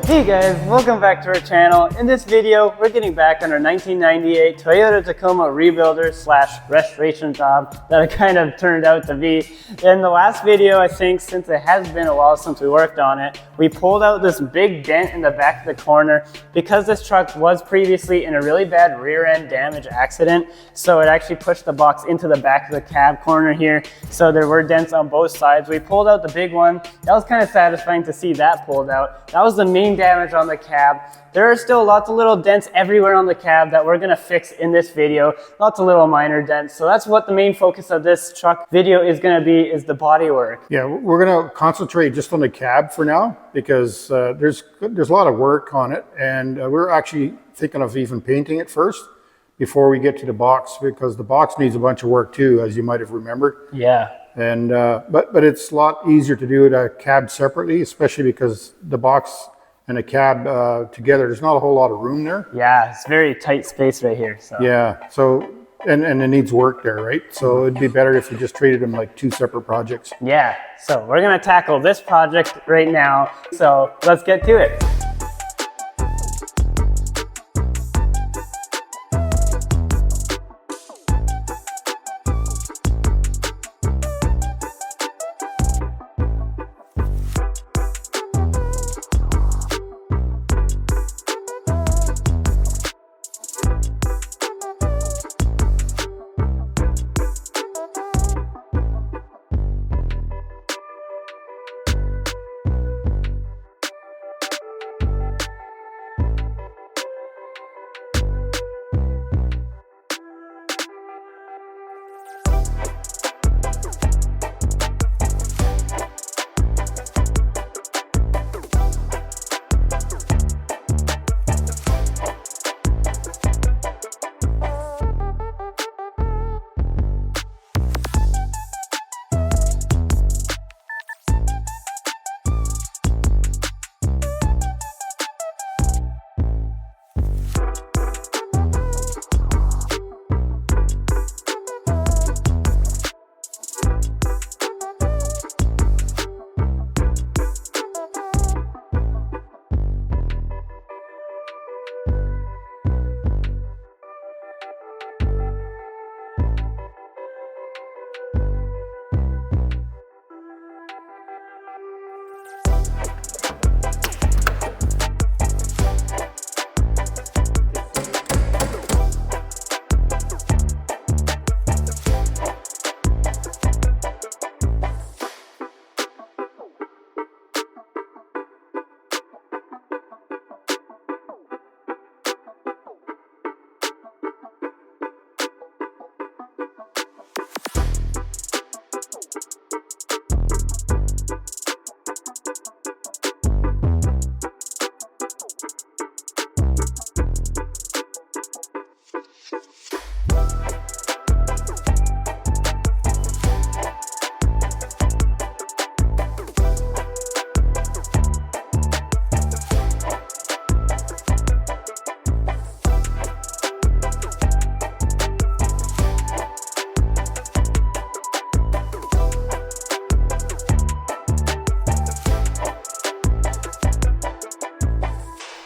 Hey guys, welcome back to our channel. In this video, we're getting back on our 1998 Toyota Tacoma rebuilder / restoration job that it kind of turned out to be. In the last video, I think, since it has been a while since we worked on it, we pulled out this big dent in the back of the corner because this truck was previously in a really bad rear end damage accident. So it actually pushed the box into the back of the cab corner here. So there were dents on both sides. We pulled out the big one. That was kind of satisfying to see that pulled out. That was the main damage on the cab. There are still lots of little dents everywhere on the cab that we're gonna fix in this video. Lots of little minor dents. So that's what the main focus of this truck video is gonna be, is the body work. Yeah, we're gonna concentrate just on the cab for now because there's a lot of work on it, and we're actually thinking of even painting it first before we get to the box, because the box needs a bunch of work too, as you might have remembered. Yeah. And but it's a lot easier to do a cab separately, especially because the box and a cab together, there's not a whole lot of room there. Yeah, it's very tight space right here. So. Yeah, so and it needs work there, right? So it'd be better if we just treated them like two separate projects. Yeah, so we're gonna tackle this project right now. So let's get to it.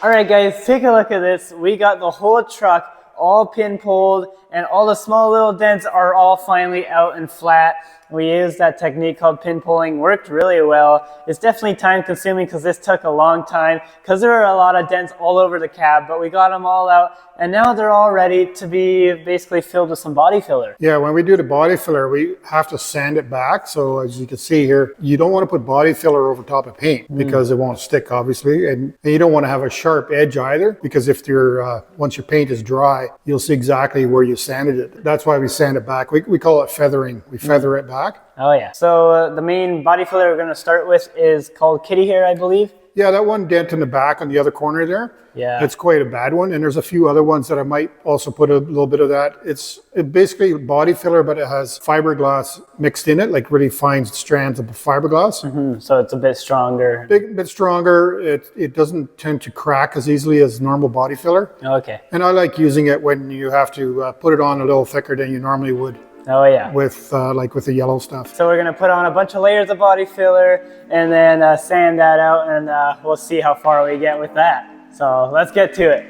All right guys, take a look at this. We got the whole truck all pin pulled and all the small little dents are all finally out and flat. We used that technique called pin pulling, worked really well. It's definitely time consuming because this took a long time because there are a lot of dents all over the cab, but we got them all out and now they're all ready to be basically filled with some body filler. Yeah, when we do the body filler, we have to sand it back. So as you can see here, you don't want to put body filler over top of paint because it won't stick, obviously. And you don't want to have a sharp edge either, because if you're, once your paint is dry, you'll see exactly where you sanded it. That's why we sand it back. We call it feathering. We feather it back. Oh yeah. So the main body filler we're going to start with is called kitty hair, I believe. Yeah, that one dent in the back on the other corner there. Yeah. It's quite a bad one. And there's a few other ones that I might also put a little bit of that. It's basically body filler, but it has fiberglass mixed in it, like really fine strands of fiberglass. Mm-hmm. So it's a bit stronger. Bit stronger. It doesn't tend to crack as easily as normal body filler. Okay. And I like using it when you have to put it on a little thicker than you normally would. Oh yeah. With like with the yellow stuff. So we're gonna put on a bunch of layers of body filler and then sand that out, and we'll see how far we get with that. So let's get to it.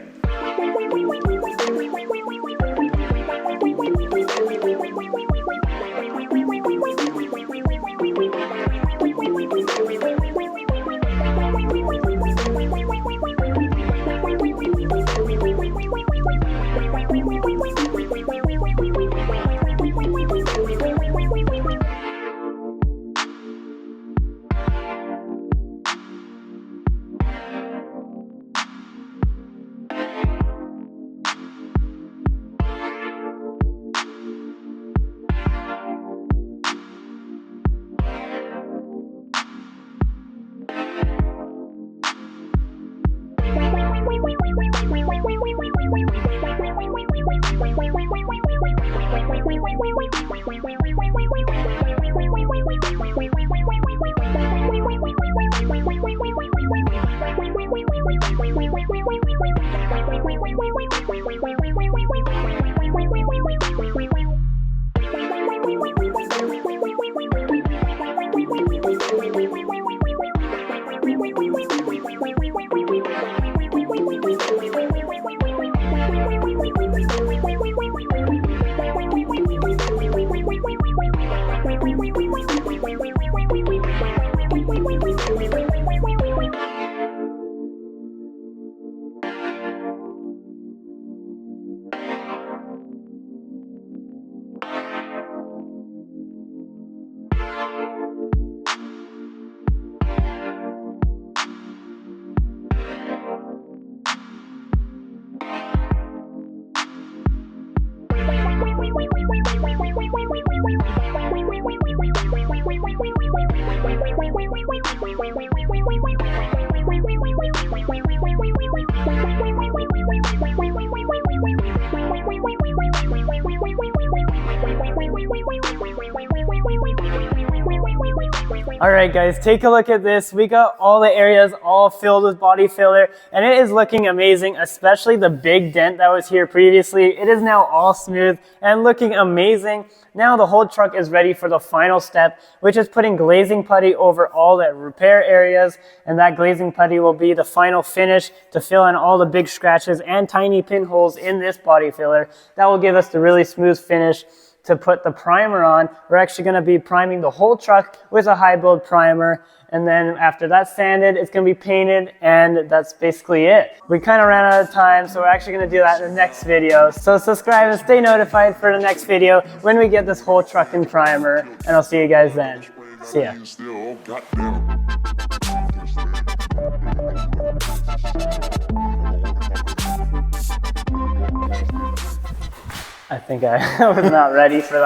All right guys, take a look at this. We got all the areas all filled with body filler, and it is looking amazing, especially the big dent that was here previously. It is now all smooth and looking amazing. Now the whole truck is ready for the final step, which is putting glazing putty over all the repair areas, and that glazing putty will be the final finish to fill in all the big scratches and tiny pinholes in this body filler. That will give us the really smooth finish to put the primer on. We're actually going to be priming the whole truck with a high build primer, and then after that's sanded, it's going to be painted, and that's basically it. We kind of ran out of time, so we're actually going to do that in the next video. So subscribe and stay notified for the next video when we get this whole truck in primer, and I'll see you guys then. See ya. I think I was not ready for that.